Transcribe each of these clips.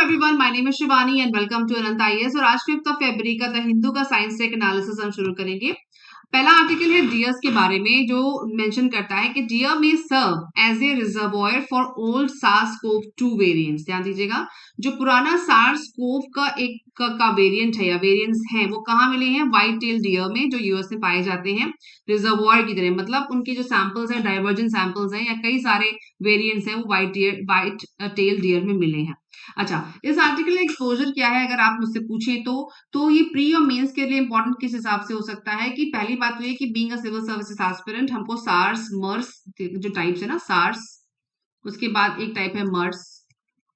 Everyone, my name is Shivani and welcome to Anant IAS. और आज 5 फरवरी का द हिंदू का साइंस टेक एनालिसिस हम शुरू करेंगे। पहला आर्टिकल है डियर्स के बारे में, जो मेंशन करता है कि डियर में serve as a reservoir for old SARS CoV 2 variants. ध्यान दीजिएगा, जो पुराना सार्स कोव का वेरिएंट है या वेरिएंट्स हैं, वो कहाँ मिले हैं? व्हाइट टेल डियर में, जो यूएस में पाए जाते हैं रिजर्वॉयर की तरह। मतलब उनके जो सैंपल्स हैं, डाइवर्जेंट सैंपल्स हैं या कई सारे वेरिएंट्स हैं, वो व्हाइट टेल डियर में मिले हैं। अच्छा, इस आर्टिकल का एक्सपोजर क्या है अगर आप मुझसे पूछें तो ये प्री और मेंस के लिए इंपॉर्टेंट किस हिसाब से हो सकता है कि पहली बात तो ये कि being a civil services aspirant हमको सार्स मर्स जो टाइप्स है ना, सार्स, उसके बाद एक टाइप है मर्स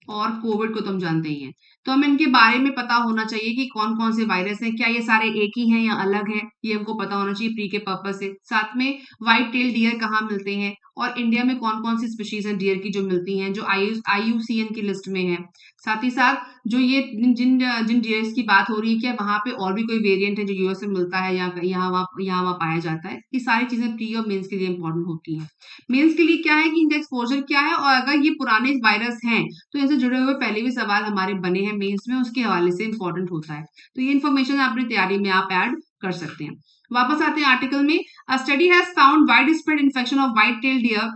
और कोविड को तो हम जानते ही हैं। तो हमें इनके बारे में पता होना चाहिए कि कौन कौन से वायरस हैं, क्या ये सारे एक ही हैं या अलग हैं, ये हमको पता होना चाहिए प्री के पर्पज से। साथ में व्हाइट टेल डियर कहाँ मिलते हैं और इंडिया में कौन कौन सी स्पीशीज हैं डियर की जो मिलती हैं, जो IUCN की लिस्ट में है। साथ ही साथ जो ये जिन जिन डियर्स की बात हो रही है, क्या वहां पे और भी कोई वेरिएंट है जो यूएस में मिलता है या यहाँ वहाँ पाया जाता है। ये सारी चीजें प्री और मेंस के लिए इंपॉर्टेंट होती हैं। मेंस के लिए क्या है कि इनका एक्सपोजर क्या है, और अगर ये पुराने वायरस हैं तो इनसे जुड़े हुए पहले भी सवाल हमारे बने हैं मेंस में, उसके हवाले से इंपॉर्टेंट होता है। तो ये इन्फॉर्मेशन अपनी तैयारी में आप ऐड कर सकते हैं। वापस आते हैं आर्टिकल में। A study has found wide spread infection of white tail deer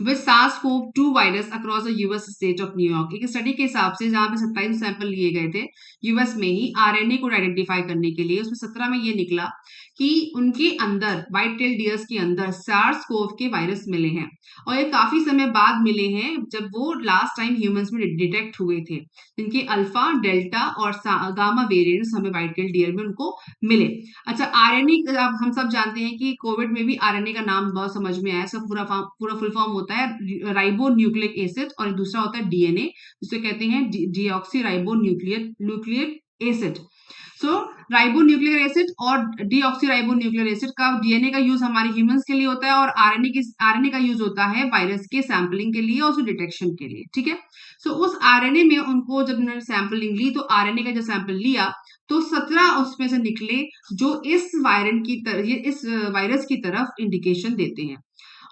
with SARS-CoV-2 virus across the US state of न्यूयॉर्क। एक स्टडी के हिसाब से जहां पे 27 सैंपल लिए गए थे यूएस में ही आरएनए को आइडेंटिफाई करने के लिए, उसमें 17 में ये निकला कि उनके अंदर व्हाइट टेल डियर्स के अंदर SARS-CoV के वायरस मिले हैं। और ये काफी समय बाद मिले हैं जब वो लास्ट टाइम ह्यूमंस में डिटेक्ट हुए थे। इनके अल्फा, डेल्टा और गामा वेरिएंट्स हमें व्हाइट टेल डियर में उनको मिले। अच्छा, आरएनए हम सब जानते हैं कि कोविड में भी आरएनए का नाम बहुत समझ में आया। सब पूरा फुल फॉर्म होता है राइबो न्यूक्लिक एसिड, और दूसरा होता है डीएनए, जिसे कहते हैं डीऑक्सी राइबो न्यूक्लिक एसिड। सो राइबो न्यूक्लियर एसिड और डीऑक्सी राइबो न्यूक्लियर एसिड का डीएनए का यूज हमारे ह्यूमंस के लिए होता है, और आरएनए का यूज होता है वायरस के सैंपलिंग के लिए और उसके डिटेक्शन के लिए। ठीक है, सो उस आरएनए में उनको जब उन्होंने सैंपलिंग ली तो आरएनए का जब सैंपल लिया तो 17 उसमें से निकले जो इस वायरस की तरफ इंडिकेशन देते हैं।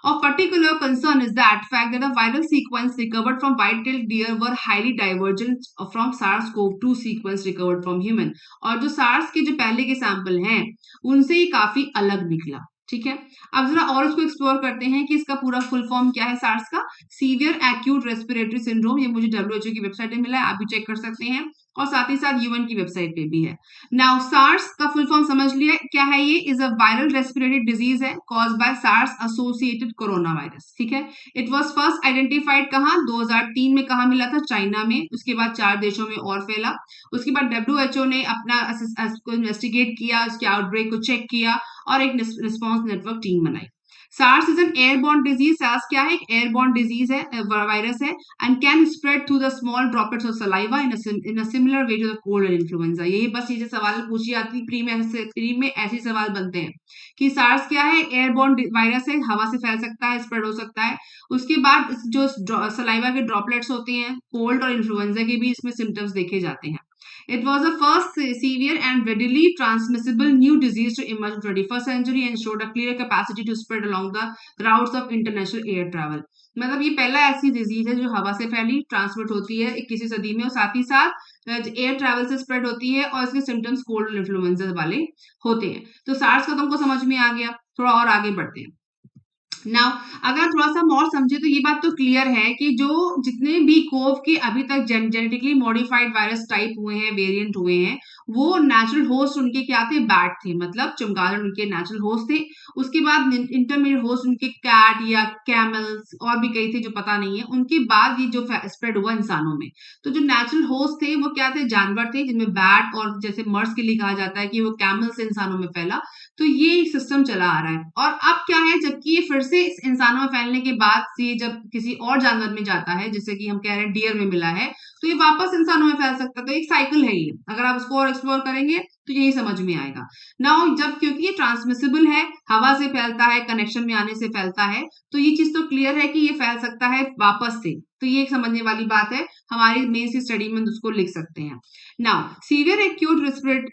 Of particular concern is that fact that the viral sequence recovered from white-tailed deer were highly divergent from SARS-CoV-2 sequence recovered from human। और जो SARS के जो पहले के सैंपल हैं उनसे ये काफी अलग निकला। ठीक है, अब जरा और इसको एक्सप्लोर करते हैं कि इसका पूरा फुल फॉर्म क्या है SARS का। सीवियर एक्यूट रेस्पिरेटरी सिंड्रोम, ये मुझे WHO की वेबसाइट में मिला है, आप भी चेक कर सकते हैं, और साथ ही साथ यूएन की वेबसाइट पे भी है। नाउ सार्स का फुल फॉर्म समझ लिया क्या है? ये is a viral respiratory disease है cause by SARS associated corona virus. ठीक है, इट वाज फर्स्ट आइडेंटिफाइड कहाँ? 2003 में कहाँ मिला था? चाइना में। उसके बाद 4 देशों में और फैला। उसके बाद WHO ने अपना को इन्वेस्टिगेट किया, उसके आउटब्रेक को चेक किया और एक रिस्पॉन्स नेटवर्क टीम बनाई। SARS is an airborne disease. SARS क्या है? एक एयरबॉर्न डिजीज है, वायरस है, and can spread through the small droplets of saliva in a similar way to the cold and influenza. यही बस ये जो सवाल पूछी जाती है प्री में ऐसे सवाल बनते हैं कि SARS क्या है? एयरबॉर्न वायरस है, हवा से फैल सकता है, स्प्रेड हो सकता है। उसके बाद जो सलाइवा के ड्रॉपलेट्स होते हैं, कोल्ड और इन्फ्लुएंजा के भी इसमें सिम्टम्स देखे जाते हैं। It was the first severe and readily transmissible new disease to emerge in 21st century and showed a clear capacity to spread along the routes of international air travel। मतलब ये पहला ऐसी डिजीज है जो हवा से फैली, ट्रांसमिट होती है 21वीं सदी में, और साथ ही साथ एयर ट्रैवल से स्प्रेड होती है, और इसके सिम्टम्स कोल्ड और इन्फ्लुएंजा वाले होते हैं। तो सार्स का तुमको समझ में आ गया। थोड़ा और आगे बढ़ते हैं। नाउ अगर थोड़ा सा और समझे तो ये बात तो क्लियर है कि जो जितने भी कोव के अभी तक जेनेटिकली मॉडिफाइड वायरस टाइप हुए हैं, वेरिएंट हुए हैं, वो नेचुरल होस्ट उनके क्या थे? बैट थे, मतलब चमगादड़ उनके नेचुरल होस्ट थे। उसके बाद इंटरमीडिएट होस्ट उनके कैट या कैमल्स और भी कई थे जो पता नहीं है। उनके बाद ये जो स्प्रेड हुआ इंसानों में, तो जो नेचुरल होस्ट थे वो क्या थे? जानवर थे, जिनमें बैट और जैसे मर्स के लिए कहा जाता है कि वो कैमल से इंसानों में फैला। तो ये सिस्टम चला आ रहा है, और अब क्या है, जबकि ये फिर से इंसानों में फैलने के बाद से जब किसी और जानवर में जाता है, जैसे कि हम कह रहे हैं डियर में मिला है, तो ये वापस इंसानों में फैल सकता है। तो एक साइकिल है ये। अगर आप इसको और एक्सप्लोर करेंगे तो यही समझ में आएगा। नाउ जब क्योंकि ये ट्रांसमिसिबल है, हवा से फैलता है, कनेक्शन में आने से फैलता है, तो ये चीज तो क्लियर है कि ये फैल सकता है वापस से, तो ये एक समझने वाली बात है, हमारी मेन सी स्टडी में उसको लिख सकते हैं। Now severe acute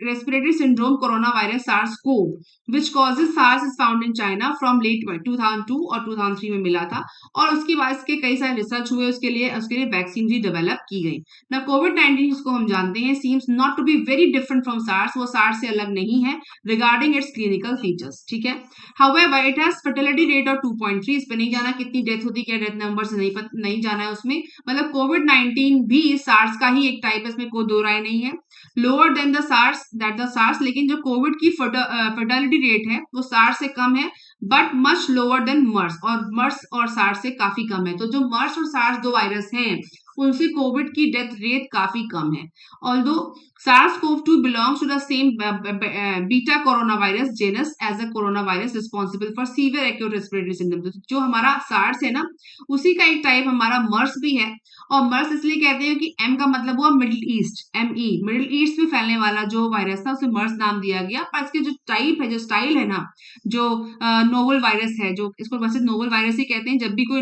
respiratory syndrome corona virus SARS CoV which causes SARS is found in China from late 2002 और 2003 में मिला था, और उसके बाद इसके कई सारे रिसर्च हुए, उसके लिए वैक्सीन भी डेवलप की गई। ना कोविड-19 जिसको हम जानते हैं seems not to be very different from SARS, वो सार्स से अलग नहीं है रिगार्डिंग इट्स क्लिनिकल फीचर्स, ठीक है। However it has fertility rate of 2.3, इस पे नहीं जाना कितनी डेथ होती, क्या डेथ नंबर से नहीं जाना है उसमें, मतलब कोविड-19 भी सार्स का ही एक टाइप है, इसमें कोई दो राय नहीं है। लोअर देन द सार्स, लेकिन जो कोविड की फर्टिलिटी रेट है वो सार्स से कम है, बट मच लोअर देन मर्स, और मर्स और सार्स से काफी कम है। तो जो मर्स और सार्स दो वायरस हैं उनसे कोविड की डेथ रेट काफी कम है। Although SARS-CoV-2 belongs to the same beta coronavirus genus as a coronavirus responsible for severe acute respiratory syndrome। जो हमारा SARS है ना, उसी का एक टाइप हमारा मर्स भी है, और मर्स इसलिए कहते हैं कि M का मतलब हुआ middle east, ME, middle east में फैलने वाला जो वायरस था उसे मर्स नाम दिया गया। पर इसके जो टाइप है, जो स्टाइल है ना, जो नोवल वायरस है, जो इसको वैसे नोवल वायरस ही कहते हैं, जब भी कोई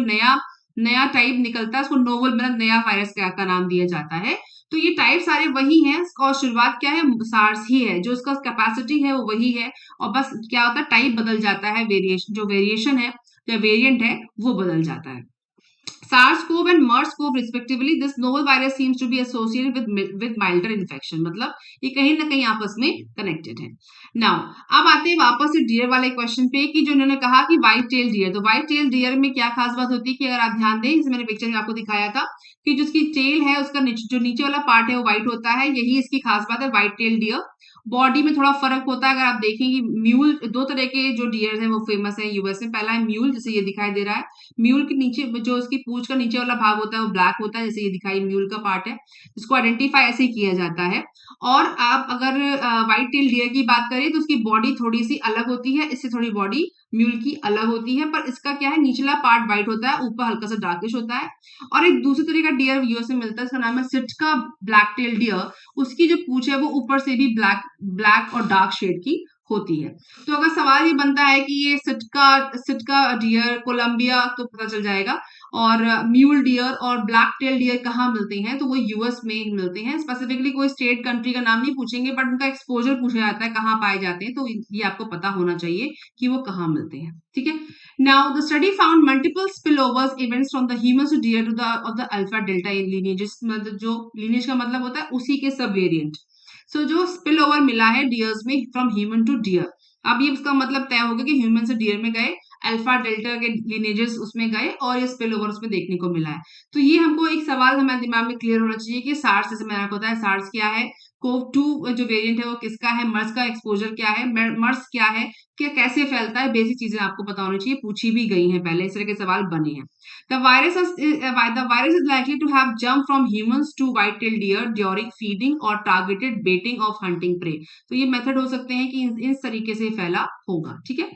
नया टाइप निकलता है उसको नोवल मतलब नया वायरस का नाम दिया जाता है। तो ये टाइप सारे वही हैं, और शुरुआत क्या है, सार्स ही है, जो उसका कैपेसिटी है वो वही है, और बस क्या होता है टाइप बदल जाता है, वेरिएशन है या वेरिएंट है वो बदल जाता है। SARS-CoV and MERS-CoV respectively, this novel virus seems to be associated with milder infection, मतलब ये कहीं ना कहीं आपस में कनेक्टेड है। नाउ अब आते हैं वापस से डियर वाले क्वेश्चन पे, कि जो उन्होंने कहा कि व्हाइट टेल डियर, तो व्हाइट टेल डियर में क्या खास बात होती है कि अगर आप ध्यान दें, जैसे मैंने पिक्चर में आपको दिखाया था कि जो उसकी टेल है उसका जो नीचे वाला पार्ट है वो व्हाइट होता है, यही इसकी खास बात है व्हाइट टेल डियर। बॉडी में थोड़ा फर्क होता है, अगर आप देखेंगे म्यूल, दो तरह के जो डियर हैं वो फेमस है यूएस में। पहला है म्यूल, जैसे ये दिखाई दे रहा है, म्यूल के नीचे जो उसकी पूंछ का नीचे वाला भाग होता है वो ब्लैक होता है, जैसे ये दिखाई म्यूल का पार्ट है, इसको आइडेंटिफाई ऐसे ही किया जाता है। और आप अगर व्हाइट टेल डियर की बात करें तो उसकी बॉडी थोड़ी सी अलग होती है, इससे थोड़ी बॉडी म्यूल की अलग होती है, पर इसका क्या है, निचला पार्ट व्हाइट होता है, ऊपर हल्का सा डार्किश होता है। और एक दूसरे तरह का डियर यूएस में मिलता है, उसका नाम है सिटका ब्लैक टेल डियर, उसकी जो पूंछ है वो ऊपर से भी ब्लैक और डार्क शेड की होती है। तो अगर सवाल ये बनता है कि ये सिटका डियर कोलंबिया, तो पता चल जाएगा, और म्यूल डियर और ब्लैक टेल डियर कहाँ मिलते हैं, तो वो यूएस में मिलते हैं। स्पेसिफिकली कोई स्टेट कंट्री का नाम नहीं पूछेंगे, बट उनका एक्सपोजर पूछा जाता है, कहाँ पाए जाते हैं, तो ये आपको पता होना चाहिए कि वो कहाँ मिलते हैं, ठीक है। Now the study found multiple spillovers events from the human to deer to the of the alpha delta in lineage, मतलब जो लीनिएज का मतलब होता है उसी के सब वेरिएंट। सो जो स्पिल ओवर मिला है डियर्स में फ्रॉम ह्यूमन टू डियर, अब ये उसका मतलब तय होगा कि ह्यूमन से डियर में गए, अल्फा डेल्टा के लिनेजेस उसमें गए, और ये स्पिल ओवर उसमें देखने को मिला है। तो ये हमको एक सवाल हमारे दिमाग में क्लियर होना चाहिए कि सार्स, जैसे मैंने आपको बताया सार्स क्या है, कोव-2 जो वेरिएंट है वो किसका है, मर्स का एक्सपोजर क्या है, मर्स क्या है, क्या कैसे फैलता है, बेसिक चीजें आपको पता होनी चाहिए, पूछी भी गई हैं पहले, इस तरह के सवाल बने हैं। The virus is likely to have jumped from humans to white-tailed deer during feeding or targeted baiting of hunting prey। तो ये मेथड हो सकते हैं कि इस तरीके से फैला होगा, ठीक है।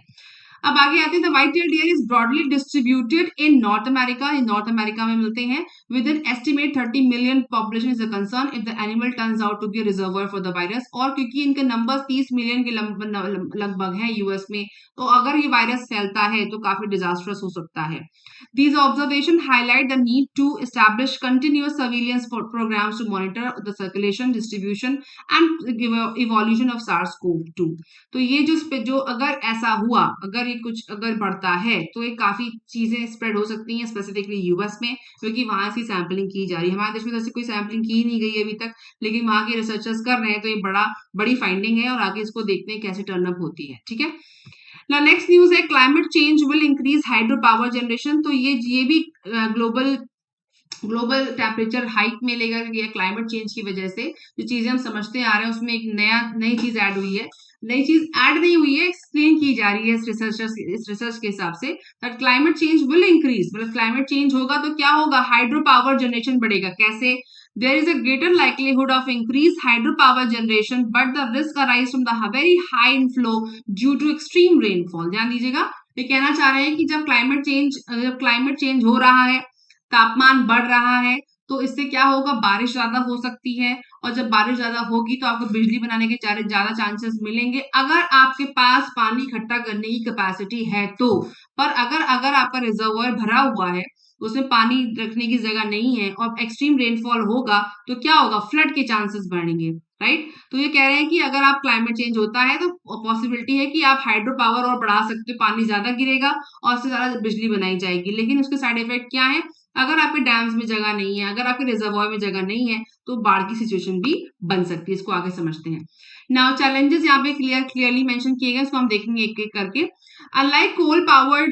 अब आगे आते हैं, the white tail deer is broadly distributed in North America, in North America में मिलते हैं, with an estimate 30 million population is a concern if the animal turns out to be reservoir for the virus, और क्योंकि इनके number 30 million के लगभग हैं US में, तो अगर ये वायरस फैलता है तो काफी डिजास्टर्स हो सकता है। These observations highlight the need to establish continuous surveillance programs to monitor the circulation, distribution, and evolution of SARS-CoV-2। तो ये जो अगर ऐसा हुआ, अगर ये कुछ अगर बढ़ता है तो ये काफी चीजें स्प्रेड हो सकती हैं, स्पेसिफिकली यूएस में, क्योंकि वहां से सैंपलिंग की जा रही है। हमारे देश में तो ऐसी कोई सैंपलिंग की नहीं गई अभी तक, लेकिन वहां के रिसर्चर्स कर रहे हैं, तो ये बड़ी फाइंडिंग है, और आगे इसको देखते हैं कैसे टर्न अप होती है, ठीक है। ना नेक्स्ट न्यूज है, climate change will increase hydro power generation. तो ये भी ग्लोबल टेम्परेचर हाइक में लेगा, या क्लाइमेट चेंज की वजह से जो चीजें हम समझते आ रहे हैं उसमें एक नई चीज ऐड हुई है, नई चीज ऐड नहीं हुई है, एक्सप्लेन की जा रही है इस रिसर्च के हिसाब से, that climate change will increase, मतलब क्लाइमेट चेंज होगा तो क्या होगा, हाइड्रो पावर जनरेशन बढ़ेगा। कैसे? There is a greater likelihood of increased hydropower generation, but the risk arise from the very high inflow due to extreme rainfall। ध्यान दीजिएगा, ये कहना चाह रहे हैं कि जब क्लाइमेट चेंज हो रहा है, तापमान बढ़ रहा है, तो इससे क्या होगा, बारिश ज्यादा हो सकती है, और जब बारिश ज्यादा होगी तो आपको बिजली बनाने के ज्यादा चांसेस मिलेंगे अगर आपके पास पानी इकट्ठा करने की कैपेसिटी है तो। पर अगर अगर आपका रिजर्वोयर भरा हुआ है, उसमें पानी रखने की जगह नहीं है और एक्सट्रीम रेनफॉल होगा, तो क्या होगा, फ्लड के चांसेस बढ़ेंगे, राइट। तो ये कह रहे हैं कि अगर आप क्लाइमेट चेंज होता है तो पॉसिबिलिटी है कि आप हाइड्रो पावर और बढ़ा सकते हो, पानी ज्यादा गिरेगा और उससे ज्यादा बिजली बनाई जाएगी। लेकिन उसके साइड इफेक्ट क्या है, अगर आपके डैम्स में जगह नहीं है, अगर आपके रिजर्वॉयर में जगह नहीं है, तो बाढ़ की सिचुएशन भी बन सकती है। इसको आगे समझते हैं। नाउ चैलेंजेस यहाँ पे क्लियरली मेंशन किए गए, इसको हम देखेंगे एक एक करके। Unlike coal-powered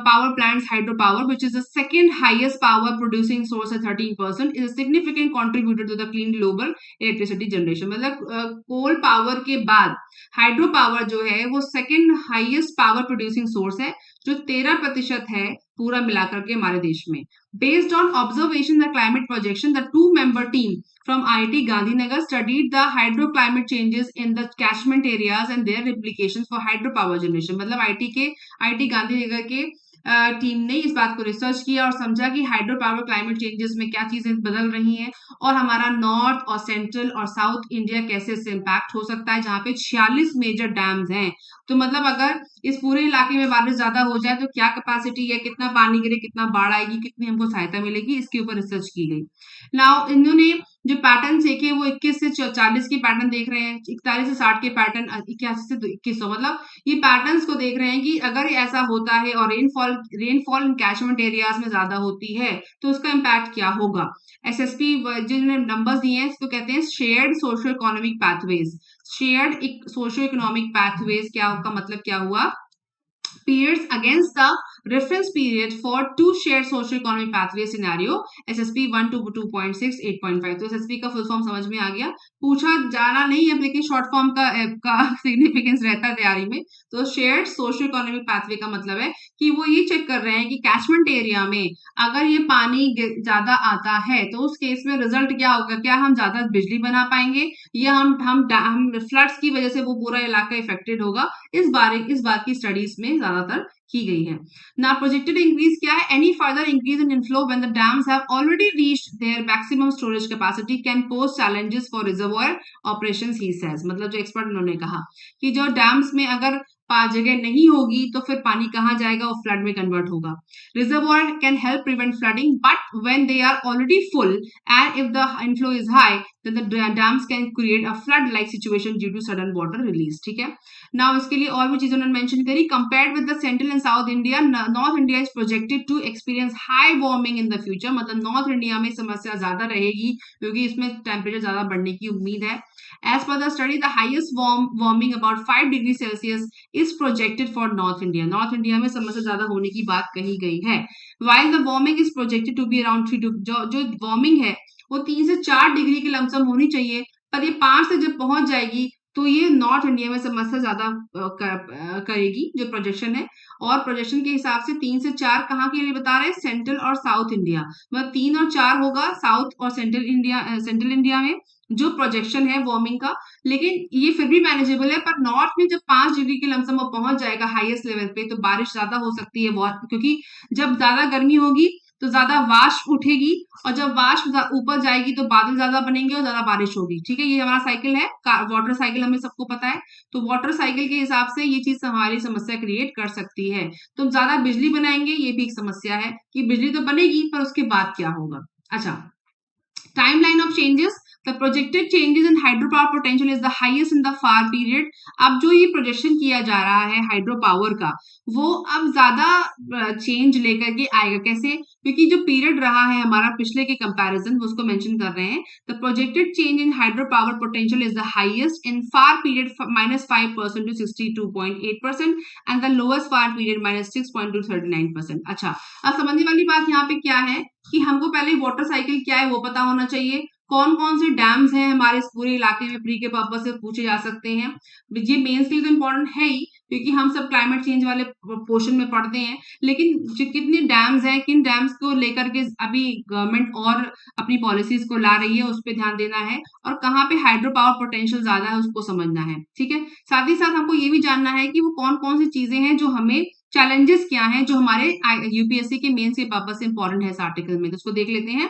power plants, hydropower, which is the second highest power producing source at 13%, is a significant contributor to the clean global electricity generation. मतलब कोल पावर के बाद हाइड्रो पावर जो है वो second highest power producing source है, जो 13% है पूरा मिलाकर के हमारे देश में। Based on observation the climate projection, the two-member team from IIT Gandhinagar studied the hydroclimate changes in the catchment areas and their implications for hydropower generation. मतलब आईआईटी गांधीनगर के टीम ने इस बात को रिसर्च किया और समझा कि हाइड्रो पावर क्लाइमेट चेंजेस में क्या चीजें बदल रही हैं और हमारा नॉर्थ और सेंट्रल और साउथ इंडिया कैसे इससे इम्पैक्ट हो सकता है, जहाँ पे 46 मेजर डैम्स हैं। तो मतलब अगर इस पूरे इलाके में बारिश ज्यादा हो जाए तो क्या कैपेसिटी है, कितना पानी गिरे, कितना बाढ़ आएगी, कितनी हमको सहायता मिलेगी, इसके ऊपर रिसर्च की गई। नाउ इन्होंने जो पैटर्न देखे वो 21 से 40 के पैटर्न देख रहे हैं, 41 से 60 के पैटर्न, 81 से 2100, मतलब ये पैटर्न्स को देख रहे हैं कि अगर ऐसा होता है और रेनफॉल इन कैचमेंट एरियाज में ज्यादा होती है तो उसका इम्पैक्ट क्या होगा। एसएसपी जिन्होंने नंबर्स दिए हैं इसको कहते हैं shared socio economic pathways. Shared socio economic pathways क्या का मतलब क्या हुआ, periods against the reference period for two shared socio-economic pathway scenario SSP 1 to 2.6 8.5। तो SSP का फुल फॉर्म समझ में आ गया, पूछा जाना नहीं है लेकिन शॉर्ट फॉर्म का सिग्निफिकेंस रहता है तैयारी में। तो शेयर्ड सोशो इकोनॉमिक पाथवे का मतलब है कि वो ये चेक कर रहे हैं कि कैचमेंट एरिया में अगर ये पानी ज्यादा आता है तो उस केस में रिजल्ट क्या होगा, क्या हम ज्यादा बिजली बना पाएंगे या हम फ्लड्स की वजह से वो पूरा इलाका इफेक्टेड होगा। इस बार की स्टडीज में ज्यादातर की गई है। ना प्रोजेक्टेड इंक्रीज क्या है, any further increase in inflow when the dams have already reached their maximum storage capacity can pose challenges for reservoir operations, he says. मतलब जो एक्सपर्ट उन्होंने कहा कि जो डैम्स में अगर जगह नहीं होगी तो फिर पानी कहाँ जाएगा और फ्लड में कन्वर्ट होगा। Reservoir can help prevent flooding but when they are already full and if the inflow is high then the dams can create a flood like situation due to sudden water release। ठीक है, now इसके लिए और भी चीजें उन्होंने mention करी। Compared with the central and south India, north India is projected to experience high warming in the future. मतलब नॉर्थ इंडिया में समस्या ज्यादा रहेगी क्योंकि इसमें टेम्परेचर ज्यादा बढ़ने की उम्मीद है। As per the study the highest warming about 5 degree Celsius is projected for north India. North India में समस्या ज्यादा होने की बात कही गई है। While the warming is projected to be around 3 जो वार्मिंग है वो 3 से 4 डिग्री की लमसम होनी चाहिए, पर ये 5 से जब पहुंच जाएगी तो ये नॉर्थ इंडिया में समस्या ज्यादा करेगी जो प्रोजेक्शन है। और प्रोजेक्शन के हिसाब से 3 से 4 कहाँ के लिए बता रहे हैं, सेंट्रल और साउथ इंडिया। मतलब 3 और 4 होगा साउथ और सेंट्रल इंडिया में जो प्रोजेक्शन है वार्मिंग का। लेकिन ये फिर भी मैनेजेबल है, पर नॉर्थ में जब 5 डिग्री की लमसम वो पहुंच जाएगा हाईएस्ट लेवल पे तो बारिश ज्यादा हो सकती है, क्योंकि जब ज्यादा गर्मी होगी तो ज्यादा वाष्प उठेगी और जब वाष्प ऊपर जाएगी तो बादल ज्यादा बनेंगे और ज्यादा बारिश होगी। ठीक है, ये हमारा साइकिल है, वाटर साइकिल हमें सबको पता है। तो वाटर साइकिल के हिसाब से ये चीज हमारी समस्या क्रिएट कर सकती है। तो ज्यादा बिजली बनाएंगे ये भी एक समस्या है कि बिजली तो बनेगी पर उसके बाद क्या होगा। अच्छा, timeline of changes, the projected changes in hydropower potential is the highest in the far period। अब जो ये प्रोजेक्शन किया जा रहा है हाइड्रो पावर का वो अब ज्यादा चेंज लेकर के आएगा। कैसे, क्योंकि जो पीरियड रहा है हमारा पिछले के कंपैरिजन वो उसको मेंशन कर रहे हैं। The projected change in hydro power potential is the highest in far period -5% to 62.8% and the lowest far period -6% to 39%। अच्छा, अब समझने वाली बात यहाँ पे क्या है कि हमको पहले वाटर साइकिल क्या है वो पता होना चाहिए। कौन कौन से डैम्स हैं हमारे इस पूरे इलाके में, प्री के पर्पज से पूछे जा सकते हैं। ये मेंस के लिए तो इम्पोर्टेंट है ही क्योंकि हम सब क्लाइमेट चेंज वाले पोर्शन में पढ़ते हैं। लेकिन जो कितने डैम्स हैं, किन डैम्स को लेकर के अभी गवर्नमेंट और अपनी पॉलिसीज को ला रही है उस पर ध्यान देना है, और कहाँ पे हाइड्रो पावर पोटेंशियल ज्यादा है उसको समझना है। ठीक है, साथ ही साथ हमको ये भी जानना है कि वो कौन कौन सी चीजें हैं जो हमें चैलेंजेस क्या हैं जो हमारे यूपीएससी के मेंस के पर्पस से इंपॉर्टेंट है इस आर्टिकल में, तो उसको देख लेते हैं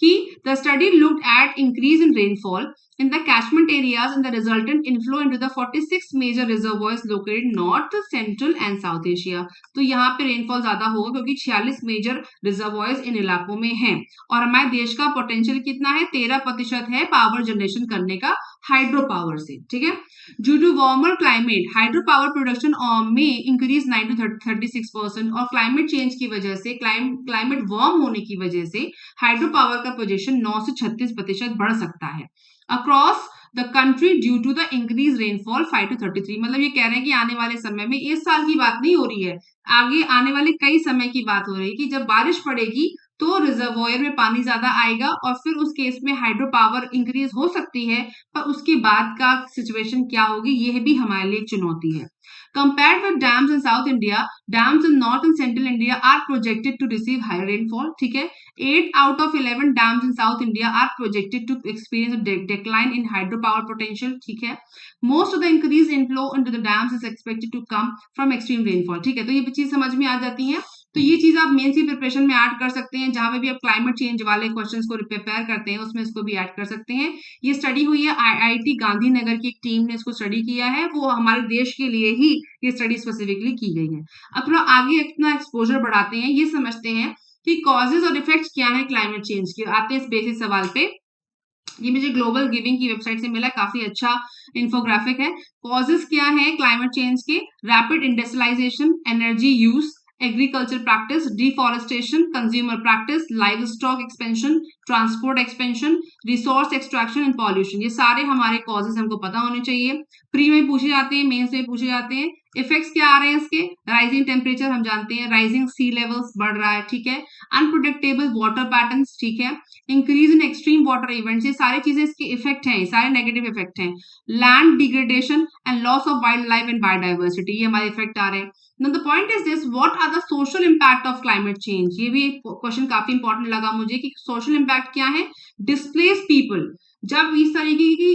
कि the study looked at increase in rainfall in the catchment areas and the resultant inflow into the 46 major reservoirs located north, central and south Asia. तो यहाँ पे रेनफॉल ज्यादा होगा क्योंकि 46 मेजर रिजर्वॉयर्स इन इलाकों में हैं और हमारे देश का पोटेंशियल कितना है, 13% है पावर जनरेशन करने का हाइड्रो पावर से, ठीक है। Due to warmer climate hydro power production में इंक्रीज 9 to 36% और क्लाइमेट चेंज की वजह से क्लाइमेट वार्म होने की वजह से हाइड्रो पावर का पोजीशन 9 से 36% बढ़ सकता है across the country due to the increase rainfall 5 to 33। मतलब ये कह रहे हैं कि आने वाले समय में इस साल की बात नहीं हो रही है, आगे आने वाले कई समय की बात हो रही है कि जब बारिश पड़ेगी तो रिजर्वॉयर में पानी ज्यादा आएगा और फिर उस केस में हाइड्रो पावर इंक्रीज हो सकती है, पर उसके बाद का सिचुएशन क्या होगी यह भी हमारे लिए एक चुनौती है। Compared with dams in South India, dams in North and Central India are projected to receive higher rainfall. ठीक है, 8 out of 11 dams in South India are projected to experience a decline in hydropower potential. ठीक है, most of the increased inflow into the dams is expected to come from extreme rainfall. ठीक है, तो ये चीज समझ में आ जाती है। तो ये चीज आप मेंस की प्रिपरेशन में ऐड कर सकते हैं, जहां पे भी आप क्लाइमेट चेंज वाले क्वेश्चंस को प्रिपेयर करते हैं उसमें इसको भी ऐड कर सकते हैं। ये स्टडी हुई है आईआईटी गांधीनगर की एक टीम ने इसको स्टडी किया है, वो हमारे देश के लिए ही ये स्टडी स्पेसिफिकली की गई है। अब थोड़ा आगे अपना एक्सपोजर बढ़ाते हैं, ये समझते हैं कि कॉजेज और इफेक्ट्स क्या है क्लाइमेट चेंज के। आते हैं इस बेसिक सवाल पे। ये मुझे ग्लोबल गिविंग की वेबसाइट से मिला, काफी अच्छा इन्फोग्राफिक है। कॉजेज क्या है क्लाइमेट चेंज के? Rapid industrialisation, energy use, agriculture practice, deforestation, consumer practice, livestock expansion, transport expansion, resource extraction and pollution. ये सारे हमारे कॉजेज हमको पता होने चाहिए। प्री में पूछे जाते हैं, मेंस में पूछे जाते हैं। इफेक्ट्स क्या आ रहे हैं इसके? राइजिंग टेम्परेचर हम जानते हैं, राइजिंग सी लेवल्स बढ़ रहा है, ठीक है। अनप्रोडिक्टेबल वाटर पैटर्न्स, ठीक है। Increase in extreme water events, ये सारी चीजें इसके इफेक्ट हैं, सारे नेगेटिव इफेक्ट हैं। Land degradation and loss of wild life and biodiversity, ये हमारे इफेक्ट आ रहे हैं। Now the point is this, what are the social impact of climate change? ये भी क्वेश्चन काफी इंपॉर्टेंट लगा मुझे कि सोशल इम्पैक्ट क्या है। डिस्प्लेस पीपल, जब इस तरीके की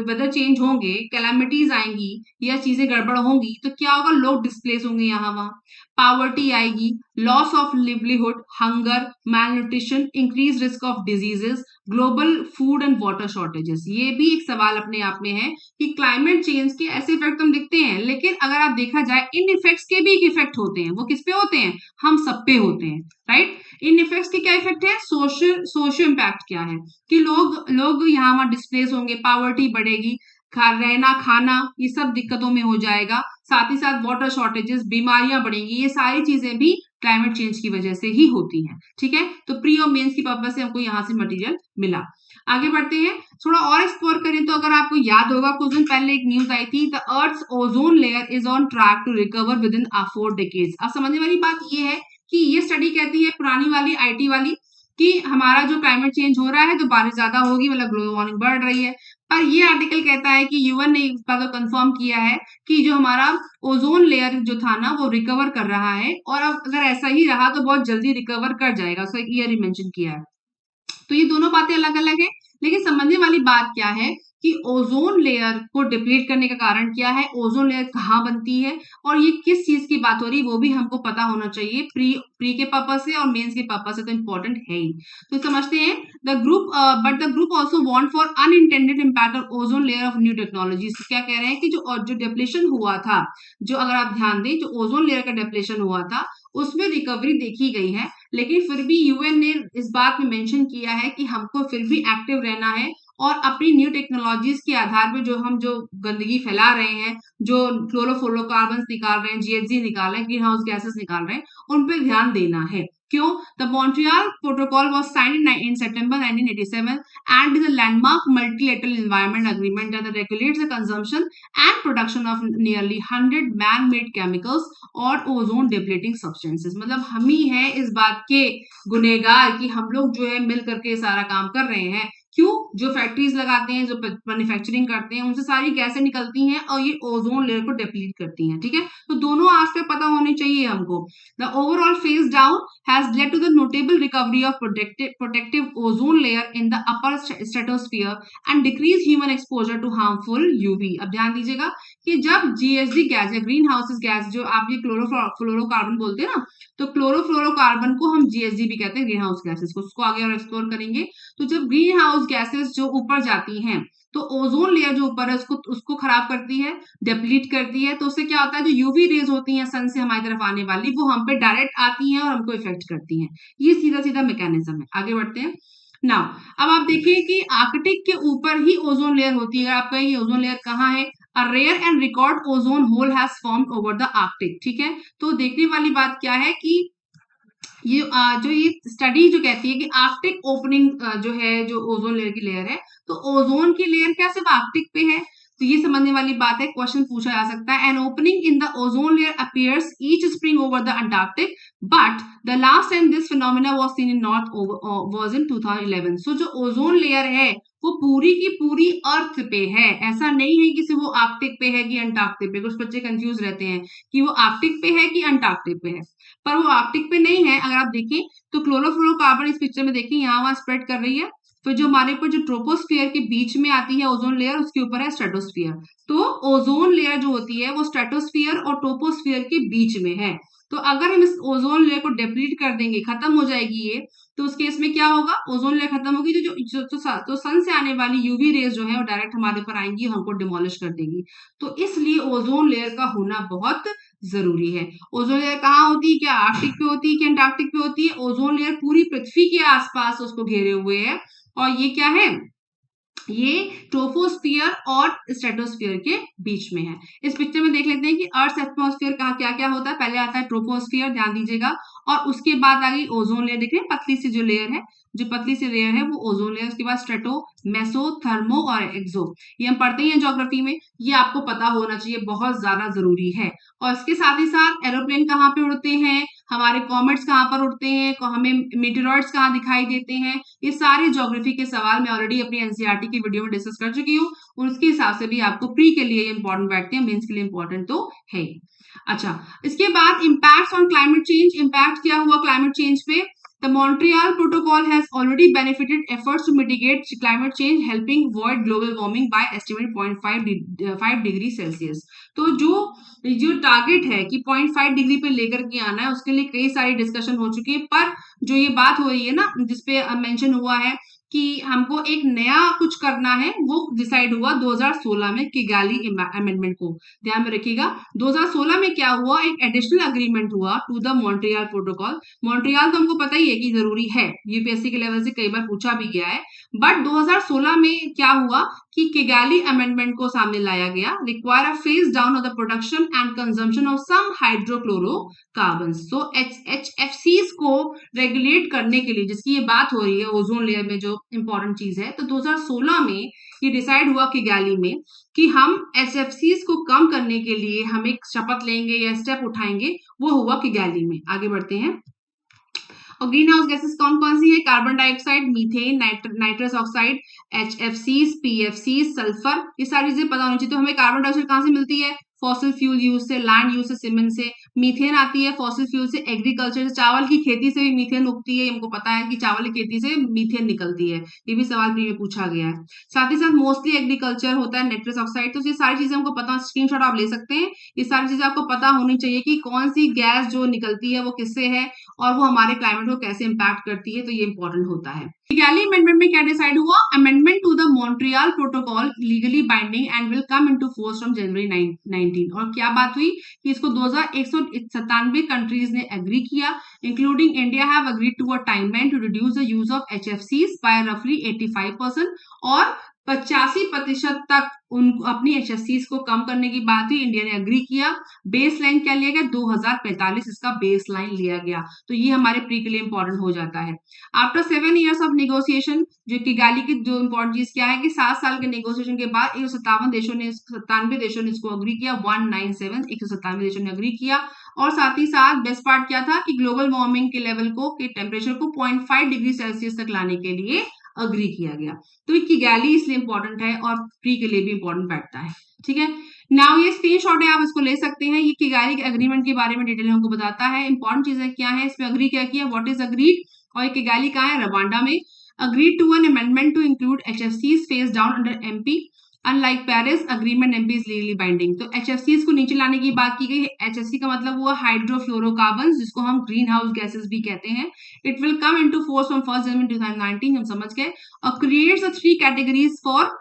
वेदर चेंज होंगे, कैलामिटीज आएंगी या चीजें गड़बड़ होंगी तो क्या होगा, लोग डिस्प्लेस होंगे यहाँ वहां, पावर्टी आएगी, loss of livelihood, hunger, malnutrition, increase risk of diseases, global food and water shortages. ये भी एक सवाल अपने आप में है कि क्लाइमेट चेंज के ऐसे इफेक्ट हम दिखते हैं, लेकिन अगर आप देखा जाए इन इफेक्ट्स के भी एक इफेक्ट होते हैं। वो किस पे होते हैं? हम सब पे होते हैं, राइट। इन इफेक्ट्स के क्या इफेक्ट है? सोशल इम्पैक्ट क्या है कि लोग यहाँ वहां डिस्प्लेस होंगे, पावर्टी बढ़ेगी, रहना खाना ये सब दिक्कतों में हो जाएगा, साथ ही साथ वाटर शॉर्टेजेस, बीमारियां बढ़ेंगी। ये सारी चीजें भी क्लाइमेट चेंज की वजह से ही होती हैं, ठीक है। तो प्री और मेंस की पर्पज से हमको यहाँ से मटेरियल मिला। आगे बढ़ते हैं, थोड़ा और एक्सप्लोर करें तो अगर आपको याद होगा कुछ दिन पहले एक न्यूज आई थी, the earth's ozone layer is on track to recover within 4 decades. अब समझने वाली बात ये है कि ये स्टडी कहती है, पुरानी वाली आईटी वाली, कि हमारा जो क्लाइमेट चेंज हो रहा है तो बारिश ज्यादा होगी, मतलब ग्लोबल वार्मिंग बढ़ रही है। पर ये आर्टिकल कहता है कि यूएन ने इस बात को कंफर्म किया है कि जो हमारा ओजोन लेयर जो था ना वो रिकवर कर रहा है, और अब अगर ऐसा ही रहा तो बहुत जल्दी रिकवर कर जाएगा। उसका एक ईयर ही मेंशन किया है। तो ये दोनों बातें अलग अलग है, लेकिन समझने वाली बात क्या है कि ओजोन लेयर को डिप्लीट करने का कारण क्या है, ओजोन लेयर कहाँ बनती है और ये किस चीज की बात हो रही है, वो भी हमको पता होना चाहिए प्री के पर्पस से और मेंस के पर्पस से, तो इंपॉर्टेंट है ही। तो समझते हैं the group also want for unintended impact of ozone layer of new technologies. क्या कह रहे हैं कि जो डिप्लेशन हुआ था, जो अगर आप ध्यान दें, जो ओजोन लेयर का डिप्लेशन हुआ था उसमें रिकवरी देखी गई है, लेकिन फिर भी यूएन ने इस बात में मेंशन किया है कि हमको फिर भी एक्टिव रहना है और अपनी न्यू टेक्नोलॉजीज के आधार पे जो गंदगी फैला रहे हैं, जो क्लोरोफ्लोरोकार्बन निकाल रहे हैं, जीएचजी निकाल रहे हैं, ग्रीन हाउस गैसेस निकाल रहे हैं, उन पे ध्यान देना है। क्यों? The Montreal protocol was signed in September 1987 and is a landmark multilateral environment agreement that regulates the consumption and production of nearly 100 man-made chemicals और ओजोन डिप्लीटिंग सब्सटेंसेस। मतलब हम ही हैं इस बात के गुनहगार कि हम लोग जो है मिल करके सारा काम कर रहे हैं, क्यों? जो फैक्ट्रीज लगाते हैं, जो मैन्युफैक्चरिंग करते हैं, उनसे सारी गैसें निकलती हैं और ये ओजोन लेयर को डिप्लीट करती हैं, ठीक है? तो दोनों एस्पेक्ट पता होने चाहिए हमको। The overall phase down has led to the notable recovery of protective ozone layer in the upper stratosphere and decrease human exposure to harmful UV. अब ध्यान दीजिएगा कि जब जीएचजी गैस या ग्रीन हाउसेस गैस, जो आप ये क्लोरोफ्लोरोकार्बन बोलते हैं ना, तो क्लोरोफ्लोरोकार्बन को हम जीएचजी भी कहते हैं, ग्रीन हाउस गैसेस को। उसको आगे और एक्सप्लोर करेंगे। तो जब ग्रीन हाउस गैसेस जो ऊपर जाती हैं, तो ओजोन लेयर जो ऊपर है उसको उसको खराब करती है, डिप्लीट करती है। तो उससे क्या होता है, जो यूवी रेज होती हैं सन से हमारी तरफ आने वाली, वो हम पे डायरेक्ट आती हैं और हमको इफेक्ट करती हैं। ये सीधा सीधा मैकेनिज्म है। आगे बढ़ते हैं। नाउ अब आप देखिए कि आर्कटिक के ऊपर ही ओजोन लेयर होती है। अगर आप कहेंगे ओजोन लेयर कहाँ है, a rare and record ozone hole has formed over the Arctic, ठीक है? तो देखने वाली बात क्या है कि ये जो ये स्टडी जो कहती है कि आर्कटिक ओपनिंग जो है, जो ओजोन लेयर की लेयर है, तो ओजोन की लेयर क्या सिर्फ आर्कटिक पे है? तो ये समझने वाली बात है, क्वेश्चन पूछा जा सकता है। An opening in the ozone layer appears each spring over the Antarctic, but the last time this phenomena was seen in north was in 2011। सो जो ओजोन लेयर है वो पूरी की पूरी अर्थ पे है। ऐसा नहीं है कि सिर्फ वो आर्कटिक पे है कि अंटार्कटिक पे। कुछ बच्चे कंफ्यूज रहते हैं कि वो आर्कटिक पे है कि अंटार्कटिक पे है, पर वो आर्कटिक पे नहीं है। अगर आप देखें तो क्लोरोफ्लोरोकार्बन इस पिक्चर में देखिए यहाँ वहां स्प्रेड कर रही है। फिर जो हमारे ऊपर जो ट्रोपोस्फियर के बीच में आती है ओजोन लेयर, उसके ऊपर है स्ट्रेटोस्फियर। तो ओजोन लेयर जो होती है वो स्ट्रेटोस्फियर और ट्रोपोस्फियर के बीच में है। तो अगर हम इस ओजोन लेयर को डिप्लीट कर देंगे, खत्म हो जाएगी ये, तो उस केस में क्या होगा, ओजोन लेयर खत्म होगी तो जो सन से आने वाली यूवी रेज जो है वो डायरेक्ट हमारे ऊपर आएंगी और हमको डिमोलिश कर देगी। तो इसलिए ओजोन लेयर का होना बहुत जरूरी है। ओजोन लेयर कहाँ होती है, क्या आर्कटिक पे होती है कि अंटार्कटिक पे होती है? ओजोन लेयर पूरी पृथ्वी के आसपास उसको घेरे हुए है। और ये क्या है, ये ट्रोपोस्फियर और स्ट्रेटोस्फियर के बीच में है। इस पिक्चर में देख लेते हैं कि अर्थ एटमॉस्फेयर कहाँ क्या क्या होता है। पहले आता है ट्रोपोस्फियर, ध्यान दीजिएगा, और उसके बाद आ गई ओजोन लेयर। देख रहे हैं पतली सी जो लेयर है, जो पतली सी लेयर है वो ओजोन लेयर। उसके बाद स्ट्रेटो, मेसो, थर्मो और एक्सो। ये हम पढ़ते हैं ज्योग्राफी में, ये आपको पता होना चाहिए, बहुत ज्यादा जरूरी है। और इसके साथ ही साथ एरोप्लेन कहाँ पे उड़ते हैं, हमारे कॉमेट्स कहाँ पर उड़ते हैं, हमें मीटेरॉइड्स कहाँ दिखाई देते हैं, ये सारे ज्योग्राफी के सवाल मैं ऑलरेडी अपनी एनसीईआरटी की वीडियो में डिस्कस कर चुकी हूँ। उसके हिसाब से भी आपको प्री के लिए इंपॉर्टेंट बैठते हैं, मेंस के लिए इंपॉर्टेंट तो है। अच्छा, इसके बाद impact on climate change. Impact क्या हुआ क्लाइमेट चेंज पे? The Montreal Protocol has already benefited efforts to mitigate climate change, helping avoid global warming by estimate 0.5 degree Celsius. तो जो जो टारगेट है कि 0.5 डिग्री पे लेकर के आना है, उसके लिए कई सारी डिस्कशन हो चुकी है। पर जो ये बात हो रही है ना, जिसपे मेंशन हुआ है कि हमको एक नया कुछ करना है, वो डिसाइड हुआ 2016 में किगाली अमेंडमेंट को ध्यान में रखिएगा। 2016 में क्या हुआ, एक एडिशनल अग्रीमेंट हुआ to the Montreal Protocol. Montreal तो हमको पता ही है कि जरूरी है, यूपीएससी के लेवल से कई बार पूछा भी गया है। बट 2016 में क्या हुआ कि किगाली अमेंडमेंट को सामने लाया गया। Require a phase down of the production and consumption of some hydrochlorocarbon. So एचएफसीज को रेगुलेट करने के लिए, जिसकी ये बात हो रही है ओजोन लेयर में जो इंपॉर्टेंट चीज है, तो 2016 में ये डिसाइड हुआ किगाली में कि हम एचएफसीज को कम करने के लिए हम एक शपथ लेंगे या स्टेप उठाएंगे। वो हुआ किगाली में। आगे बढ़ते हैं। और ग्रीन हाउस गैसेस कौन कौन सी है? Carbon dioxide, methane, nitrous oxide, एचएफसीज, पीएफसीज, सल्फर। ये सारी चीजें पता होनी चाहिए। तो हमें कार्बन डाइऑक्साइड कहाँ से मिलती है? फॉसिल फ्यूल यूज से, लैंड यूज से, सीमेंट से। मीथेन आती है फॉसिल फ्यूल से, एग्रीकल्चर से, चावल की खेती से भी मीथेन उगती है। हमको पता है कि चावल की खेती से मीथेन निकलती है, ये भी सवाल प्री में पूछा गया है। साथ ही साथ मोस्टली एग्रीकल्चर होता है, नाइट्रस ऑक्साइड। तो ये सारी चीजें हमको पता, स्क्रीनशॉट आप ले सकते हैं। ये सारी चीजें आपको पता होनी चाहिए कि कौन सी गैस जो निकलती है वो किससे है और वो हमारे क्लाइमेट को कैसे इंपैक्ट करती है। तो ये इंपॉर्टेंट होता है। किगाली अमेंडमेंट में क्या डिसाइड हुआ? Amendment to the Montreal Protocol legally binding and will come into force from January 19। और क्या बात हुई कि इसको 2197 कंट्रीज ने एग्री किया, including India have agreed to a timeline to reduce the use of एचएफसीज bye रफली 85%। और 85% तक उन अपनी एचएससीज को कम करने की बात हुई, इंडिया ने अग्री किया। बेस लाइन क्या लिया गया? 2045 इसका बेस लाइन लिया गया। तो ये हमारे प्री के लिए इंपॉर्टेंट हो जाता है। आफ्टर 7 years ऑफ नेगोशिएशन, जो किगाली की जो इंपॉर्टेंट चीज क्या है कि 7 साल के नेगोशिएशन के बाद 97 देशों ने इसको अग्री किया। 197 देशों ने अग्री किया। और साथ ही साथ बेस्ट पार्ट क्या था कि ग्लोबल वार्मिंग के लेवल को, के टेम्परेचर को 0.5 डिग्री सेल्सियस तक लाने के लिए अग्री किया गया। तो ये किगाली इसलिए इंपॉर्टेंट है और प्री के लिए भी इंपॉर्टेंट बैठता है। ठीक है, नाउ ये स्क्रीनशॉट है, आप इसको ले सकते हैं। ये किगाली के एग्रीमेंट के बारे में डिटेल हमको बताता है। इंपॉर्टेंट चीजें क्या है, इसमें अग्री क्या किया, व्हाट इज अग्रीड, और ये किगाली कहाँ है, रवांडा में। Agreed to an amendment to include HFCs phase down under MP, unlike Paris agreement MP is legally binding. तो HFCs को नीचे लाने की बात की गई। HFC का मतलब हुआ हाइड्रोफ्लोरोकार्बन, जिसको हम ग्रीन हाउस गैसेस भी कहते हैं। It will come into force from 1 जनवरी 2019, हम समझ गए। और creates 3 categories for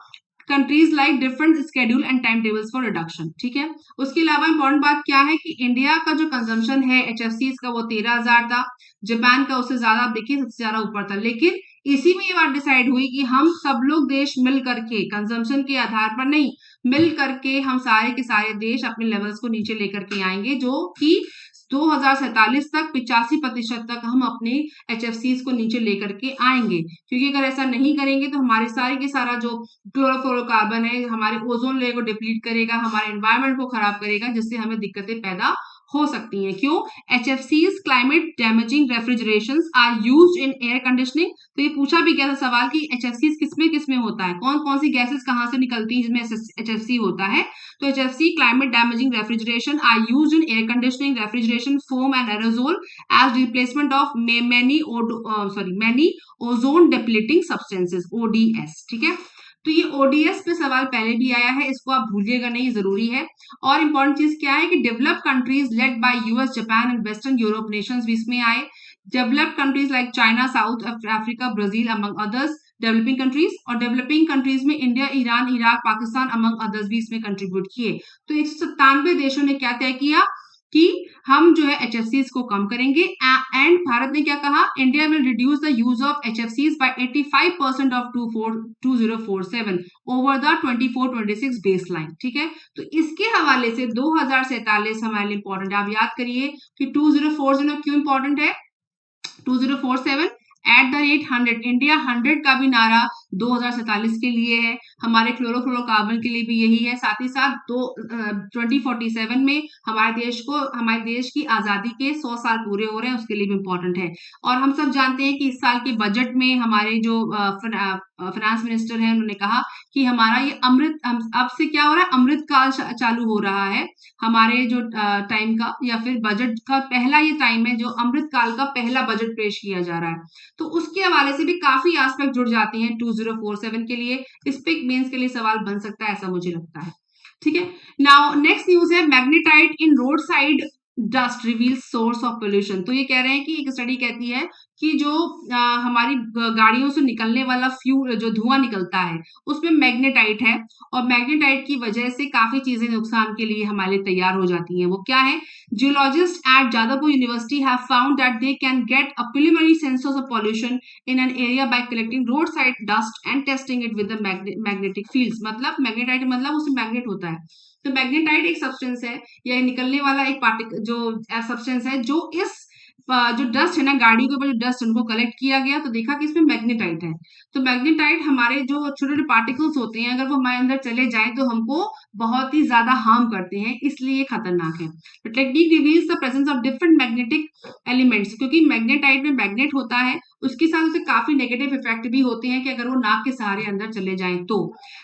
countries like different schedule and time tables for reduction. ठीक है, उसके अलावा इंपॉर्टेंट बात क्या है कि इंडिया का जो कंजम्पशन है HFCs का वो 13,000 था, जापान का उससे ज्यादा, आप देखिए सबसे ज्यादा ऊपर था। लेकिन इसी में ये बात डिसाइड हुई कि हम सब लोग देश मिल करके, कंजम्पशन के आधार पर नहीं, मिल करके हम सारे के सारे देश अपने लेवल्स को नीचे लेकर के आएंगे, जो कि 2047 तक 85% तक हम अपने HFCs को नीचे लेकर के आएंगे। क्योंकि अगर ऐसा नहीं करेंगे तो हमारे सारे के सारा जो क्लोरोफ्लोरोकार्बन है हमारे ओजोन लेयर को डिप्लीट करेगा, हमारे एनवायरमेंट को खराब करेगा, जिससे हमें दिक्कतें पैदा हो सकती हैं। क्यों? HFCs climate damaging refrigerations are used in air conditioning. तो ये पूछा भी गया था सवाल कि HFCs किसमें होता है, कौन कौन सी गैसेस कहाँ से निकलती हैं जिसमें HFC होता है। तो HFC climate damaging refrigeration are used in air conditioning, refrigeration, foam and aerosol as replacement of many ozone depleting substances, ODS। ठीक है, तो ये ODS पे सवाल पहले भी आया है, इसको आप भूलिएगा नहीं, जरूरी है। और इंपॉर्टेंट चीज क्या है कि developed countries led by US, Japan and western Europe Nations भी इसमें आए। Developed countries like China, south Africa, Brazil among others developing countries, और डेवलपिंग कंट्रीज में India, Iran, Iraq, Pakistan among others भी इसमें कंट्रीब्यूट किए। तो 197 देशों ने क्या तय किया कि हम जो है HFCs को कम करेंगे। एंड भारत ने क्या कहा, India will reduce the use of HFCs by 85% of 2047 over the 24-26 baseline. ठीक है, तो इसके हवाले से 2047 हमारे लिए इंपॉर्टेंट है। आप याद करिए कि 2040 क्यों इंपॉर्टेंट है। 2047 एट द रेट 100, इंडिया 100 का भी नारा 2047 के लिए है, हमारे क्लोरोफ्लोरोकार्बन के लिए भी यही है। साथ ही साथ 2047 में हमारे देश की आजादी के 100 साल पूरे हो रहे हैं, उसके लिए भी इंपॉर्टेंट है। और हम सब जानते हैं कि इस साल के बजट में हमारे जो फाइनेंस मिनिस्टर हैं, उन्होंने कहा कि हमारा ये अब से क्या हो रहा है, अमृत काल चालू हो रहा है हमारे जो टाइम का, या फिर बजट का पहला ये टाइम है जो अमृत काल का पहला बजट पेश किया जा रहा है। तो उसके हवाले से भी काफी एस्पेक्ट जुड़ जाते हैं 2047 के लिए। इस पे मेंस के लिए सवाल बन सकता है, ऐसा मुझे लगता है। ठीक है, नाउ नेक्स्ट न्यूज है, magnetite in road side dust reveal source of pollution. तो ये कह रहे हैं कि एक स्टडी कहती है कि जो हमारी गाड़ियों से निकलने वाला फ्यूल, जो धुआं निकलता है, उसमें मैग्नेटाइट है, और मैग्नेटाइट की वजह से काफी चीजें नुकसान के लिए हमारे लिए तैयार हो जाती हैं। वो क्या है, geologist at Jadavpur university have found that they can get a preliminary sensors of pollution in an area by collecting roadside dust and testing it with the magnetic fields. मतलब मैग्नेटाइट मतलब उसमें मैग्नेट होता है। तो magnetite एक substance है, या निकलने वाला एक पार्टिकल, जो सब्सटेंस है, जो इस जो डस्ट है ना, गाड़ी के ऊपर जो डस्ट उनको कलेक्ट किया गया, तो देखा कि इसमें मैग्नेटाइट है। तो मैग्नेटाइट हमारे जो छोटे छोटे पार्टिकल्स होते हैं, अगर वो हमारे अंदर चले जाएं तो हमको बहुत ही ज्यादा हार्म करते हैं, इसलिए खतरनाक है। तो technique reveals the presence of different magnetic elements, क्योंकि मैग्नेटाइट में मैग्नेट होता है, उसके साथ उसे काफी नेगेटिव इफेक्ट भी होते हैं कि अगर वो नाक के सहारे अंदर चले जाएं तो।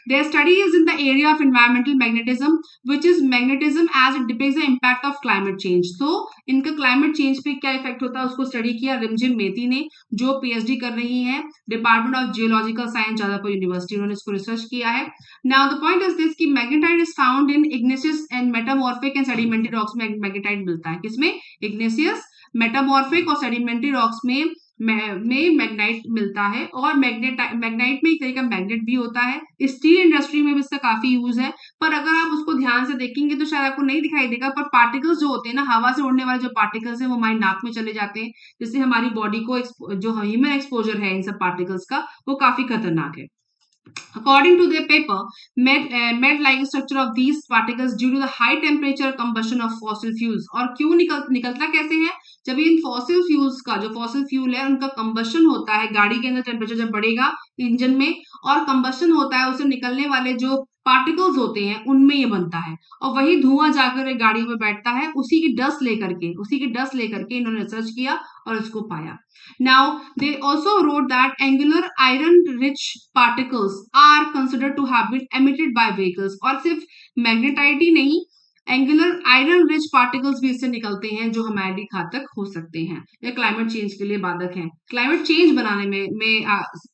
Their study is in the area of environmental magnetism which is magnetism as it depicts the impact of climate change. तो इनका क्लाइमेट चेंज पे क्या इफेक्ट होता है उसको स्टडी किया रिमझिम मेथी ने, जो PhD कर रही है department of geological science, Jadavpur university, उन्होंने इसको रिसर्च किया है। Now the point is this कि magnetite is found in igneous and metamorphic and sedimentary rocks में मैग्नेटाइट मिलता है। किसमें? इग्नेशियस, मेटामॉर्फिक और सेडिमेंट्री रॉक्स में मैग्नेटाइट मिलता है। और मैग्नेटाइट में एक तरह का मैग्नेट भी होता है। स्टील इंडस्ट्री में भी इसका काफी यूज है, पर अगर आप उसको ध्यान से देखेंगे तो शायद आपको नहीं दिखाई देगा, पर पार्टिकल्स जो होते हैं ना, हवा से उड़ने वाले जो पार्टिकल्स हैं, वो हमारी नाक में चले जाते हैं, जिससे हमारी बॉडी को जो ह्यूमन एक्सपोजर है इन सब पार्टिकल्स का, वो काफी खतरनाक है। According to their paper, med-like structure of these particles due to the high temperature combustion of fossil fuels। और क्यों निकलता कैसे है? जब इन फॉसिल फ्यूल्स का, जो फॉसिल फ्यूल है उनका कंबशन होता है, गाड़ी के अंदर टेम्परेचर जब बढ़ेगा इंजन में और कंबशन होता है, उससे निकलने वाले जो पार्टिकल्स होते हैं उनमें ये बनता है, और वही धुआं जाकर गाड़ियों में बैठता है, उसी की डस्ट लेकर के इन्होंने रिसर्च किया और उसको पाया। Now they also wrote that angular iron rich particles are considered to have been emitted by vehicles, और सिर्फ मैग्नेटाइट ही नहीं, एंगुलर आयरन रिच पार्टिकल्स भी इससे निकलते हैं जो हमारे लिए घातक हो सकते हैं या क्लाइमेट चेंज के लिए बाधक हैं, क्लाइमेट चेंज बनाने में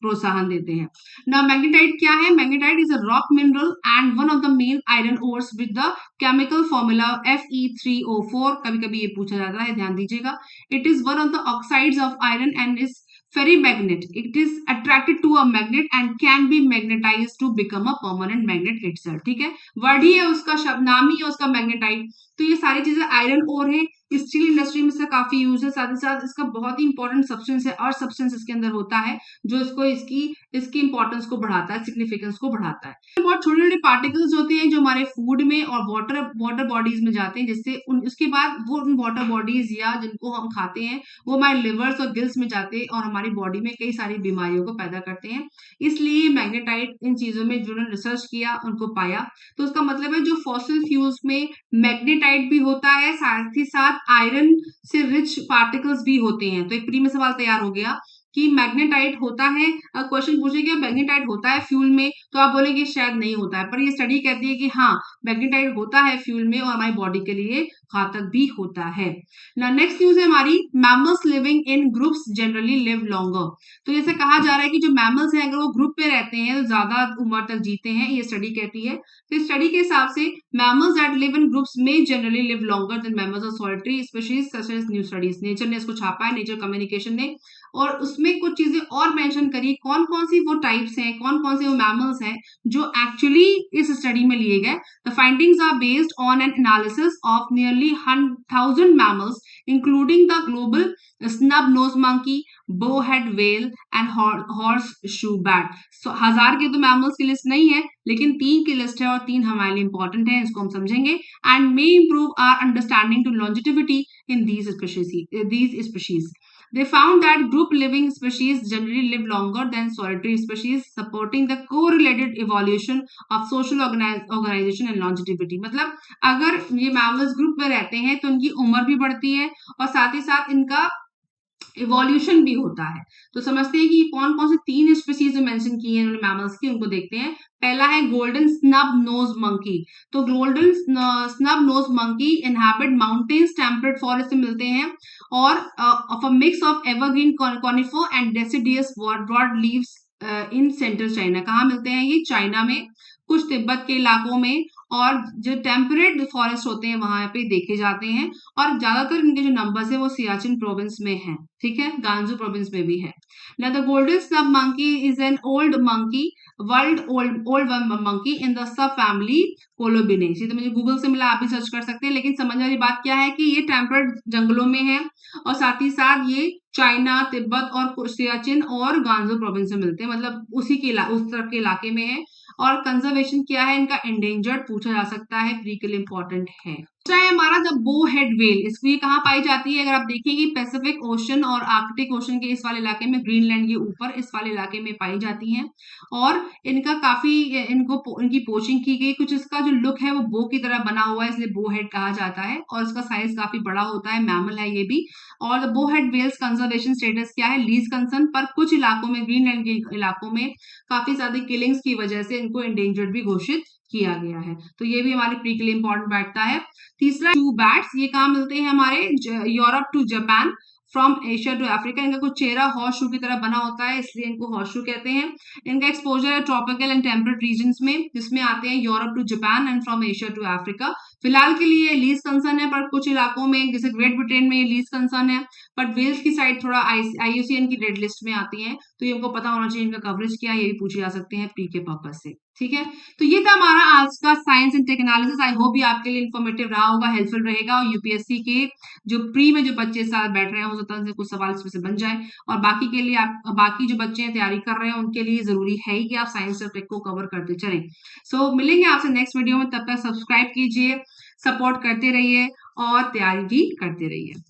प्रोत्साहन देते हैं। ना मैग्नेटाइट क्या है? Magnetite is a rock mineral and one of the main iron ores with the chemical formula Fe3O4। कभी कभी ये पूछा जाता है, ध्यान दीजिएगा। It is one of the oxides of iron and is ferromagnet. It is attracted to a magnet and can be magnetized to become a permanent magnet itself। ठीक है, वर्ड ही है उसका, शब्द नाम ही है उसका मैग्नेटाइट। तो ये सारी चीजें आयरन ओर है, स्टील इंडस्ट्री में इसका काफी यूज है, साथ ही साथ इसका बहुत ही इंपॉर्टेंट सब्सटेंस है, और सब्सटेंस इसके अंदर होता है जो इसको इसकी इंपॉर्टेंस को बढ़ाता है, सिग्निफिकेंस को बढ़ाता है। बहुत छोटे छोटे पार्टिकल्स होते हैं जो हमारे फूड में और वाटर बॉडीज में जाते हैं, जिससे उसके बाद वो उन वाटर बॉडीज या जिनको हम खाते हैं वो हमारे लिवर्स और गिल्स में जाते हैं और हमारी बॉडी में कई सारी बीमारियों को पैदा करते हैं। इसलिए मैग्नेटाइट इन चीजों में जिन्होंने रिसर्च किया उनको पाया। तो उसका मतलब है जो फॉसिल फ्यूल्स में मैग्नेटाइट भी होता है, साथ ही साथ आयरन से रिच पार्टिकल्स भी होते हैं। तो एक प्री में सवाल तैयार हो गया कि मैग्नेटाइट होता है, क्वेश्चन पूछेगा मैग्नेटाइट होता है फ्यूल में, तो आप बोलेंगे शायद नहीं होता है, पर ये स्टडी कहती है कि हाँ मैग्नेटाइट होता है फ्यूल में और हमारी बॉडी के लिए घातक भी होता है। नेक्स्ट न्यूज है हमारी, mammals living in groups generally live longer. तो जैसे कहा जा रहा है कि जो मैमल्स हैं अगर वो ग्रुप पे रहते हैं तो ज्यादा उम्र तक जीते हैं, ये स्टडी कहती है। तो स्टडी के हिसाब से mammals that live in groups में generally live longer than mammals of solitary species such as new studies. Nature ने इसको छापा है, नेचर कम्युनिकेशन ने, और उसमें कुछ चीजें और मेंशन करी, कौन कौन सी वो टाइप्स हैं, कौन कौन से वो मैमल्स हैं जो एक्चुअली इस स्टडी में लिए गए। The findings are based on an analysis of nearly 1000 mammals including the global snub-nosed monkey, bowhead whale and horseshoe bat। So 1000 के तो मैमल्स की लिस्ट नहीं है, लेकिन 3 की लिस्ट है और 3 हमारे लिए इंपॉर्टेंट है, इसको हम समझेंगे and may improve our understanding to longevity in these species। They found that group living species generally live longer than solitary species, supporting the correlated evolution of social organization and longevity। मतलब अगर ये mammals group में रहते हैं तो उनकी उम्र भी बढ़ती है और साथ ही साथ इनका इवोल्यूशन भी होता है। तो समझते हैं कि कौन कौन से 3 स्पीशीज मेंशन की हैं उन्होंने मैमल्स की, उनको देखते हैं। पहला है गोल्डन स्नब नोज मंकी। तो golden snub nose monkey inhabit mountains, temperate forest में मिलते हैं, और of a mix of evergreen conifer and deciduous broad leaves in central China. कहाँ मिलते हैं ये? चाइना में, कुछ तिब्बत के इलाकों में, और जो टेम्परेट फॉरेस्ट होते हैं वहां पे देखे जाते हैं, और ज्यादातर इनके जो नंबर्स है वो सियाचिन प्रोविंस में है, ठीक है, गांजू प्रोविंस में भी है। Now the golden snub monkey is an old monkey in the subfamily Colobinae। ये तो मुझे गूगल से मिला, आप भी सर्च कर सकते हैं, लेकिन समझने वाली बात क्या है कि ये टेम्परेट जंगलों में है और साथ ही साथ ये चाइना, तिब्बत और सियाचिन और गांजू प्रोविंस में मिलते हैं, मतलब उस तरफ के इलाके में है। और कंजर्वेशन क्या है इनका? एंडेंजर्ड पूछा जा सकता है, प्री के लिए इंपॉर्टेंट है। दूसरा है हमारा द बो हेड वेल। इसको ये कहाँ पाई जाती है? अगर आप देखेंगे पैसिफिक ओशन और आर्कटिक ओशन के इस वाले इलाके में, ग्रीनलैंड के ऊपर इस वाले इलाके में पाई जाती हैं, और इनका काफी इनकी पोचिंग की गई। कुछ इसका जो लुक है वो बो की तरह बना हुआ है, इसलिए बो हेड कहा जाता है, और इसका साइज काफी बड़ा होता है, मैमल है ये भी। और बो हेड वेल्स कंजर्वेशन स्टेटस क्या है? लीज कंसर्न, पर कुछ इलाकों में, ग्रीनलैंड के इलाकों में काफी ज्यादा किलिंग्स की वजह से इनको एंडेंजर्ड भी घोषित किया गया है। तो ये भी हमारे प्री के लिए इंपॉर्टेंट बैठता है। तीसरा टू बैट्स, ये कहाँ मिलते हैं? हमारे Europe to Japan, from Asia to Africa. इनका कुछ चेहरा हॉर्स शू की तरह बना होता है, इसलिए इनको हॉर्स शू कहते हैं। इनका एक्सपोजर है ट्रॉपिकल एंड टेम्परेट रीजन्स में, जिसमें आते हैं Europe to Japan and from Asia to Africa. फिलहाल के लिए लीज कंसर्न है, पर कुछ इलाकों में जैसे ग्रेट ब्रिटेन में ये लीज कंसर्न है, बट वेल्स की साइड थोड़ा IUCN की रेड लिस्ट में आती है, तो ये हमको पता होना चाहिए इनका कवरेज क्या है, ये भी पूछे जा सकते हैं प्री के पर्पज से, ठीक है। तो ये था हमारा आज का science and tech analysis. I hope ये आपके लिए इन्फॉर्मेटिव रहा होगा, हेल्पफुल रहेगा, और यूपीएससी के जो प्री में जो बच्चे साथ बैठ रहे हैं हो सकता है उनसे कुछ सवाल इसमें से बन जाए, और बाकी के लिए बाकी जो बच्चे हैं तैयारी कर रहे हैं उनके लिए जरूरी है ही कि आप साइंस और टेक को कवर करते चलें। सो मिलेंगे आपसे नेक्स्ट वीडियो में, तब तक सब्सक्राइब कीजिए, सपोर्ट करते रहिए और तैयारी भी करते रहिए।